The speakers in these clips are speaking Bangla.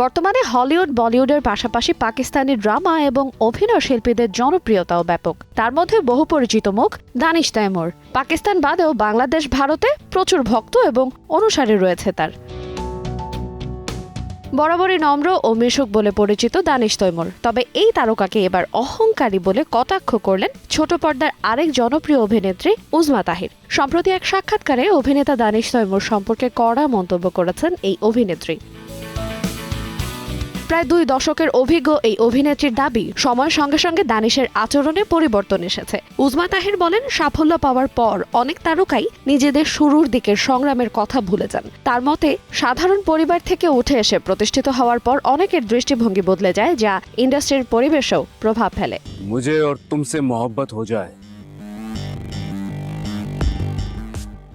বর্তমানে হলিউড বলিউডের পাশাপাশি পাকিস্তানি ড্রামা এবং অভিনয় শিল্পীদের জনপ্রিয়তাও ব্যাপক। তার মধ্যে বহু পরিচিত মুখ দানিশ তৈমুর। পাকিস্তান বাদেও বাংলাদেশ, ভারতে প্রচুর ভক্ত এবং অনুসারী রয়েছে তার। বরাবরই নম্র ও মিশুক বলে পরিচিত দানিশ তৈমুর। তবে এই তারকাকে এবার অহংকারী বলে কটাক্ষ করলেন ছোট পর্দার আরেক জনপ্রিয় অভিনেত্রী উজমা তাহির। সম্প্রতি এক সাক্ষাৎকারে অভিনেতা দানিশ তৈমুর সম্পর্কে কড়া মন্তব্য করেছেন এই অভিনেত্রী। প্রায় 2 দশকের অভিজ্ঞ এই অভিনেত্রীর দাবি, সময়ের সঙ্গে সঙ্গে দানিশের আচরণে পরিবর্তন এসেছে। উজমা তাহির বলেন, সাফল্য পাওয়ার পর অনেক তারকাই নিজেদের শুরুর দিকের সংগ্রামের কথা ভুলে যান। তার মতে, সাধারণ পরিবার থেকে উঠে এসে প্রতিষ্ঠিত হওয়ার পর অনেকের দৃষ্টিভঙ্গি বদলে যায়, যা ইন্ডাস্ট্রির পরিবেশেও প্রভাব ফেলে। মুঝে और तुमसे मोहब्बत हो जाए,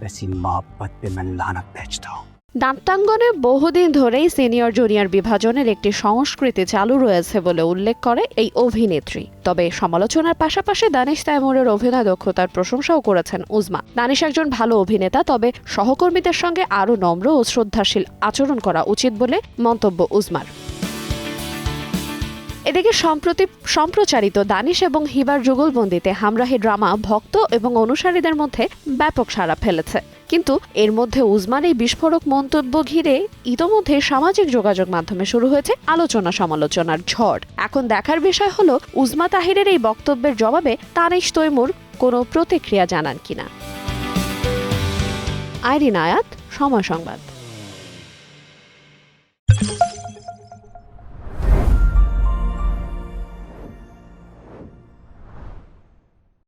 वैसी मोहब्बत पे मैं लानत भेजता हूँ। নাট্যাঙ্গনে বহুদিন ধরেই সিনিয়র জুনিয়র বিভাজনের একটি সংস্কৃতি চালু রয়েছে বলে উল্লেখ করে এই অভিনেত্রী। তবে সমালোচনার পাশাপাশি দানিশ তৈমুরের অভিনয় দক্ষতার প্রশংসাও করেছেন উজমা। দানিশ একজন ভালো অভিনেতা, তবে সহকর্মীদের সঙ্গে আরও নম্র ও শ্রদ্ধাশীল আচরণ করা উচিত বলে মন্তব্য উজমার। এদিকে সম্প্রচারিত দানিশ এবং হিবার যুগলবন্দিতে হামরাহি ড্রামা ভক্ত এবং অনুসারীদের মধ্যে ব্যাপক সাড়া ফেলেছে। কিন্তু এর মধ্যে উজমার এই বিস্ফোরক মন্তব্য ঘিরে ইতোমধ্যে সামাজিক যোগাযোগ মাধ্যমে শুরু হয়েছে আলোচনা সমালোচনার ঝড়। এখন দেখার বিষয় হলো, উজমা তাহিরের এই বক্তব্যের জবাবে দানিশ তৈমুর কোনো প্রতিক্রিয়া জানান কিনা। আইরিন আয়াত, সময় সংবাদ।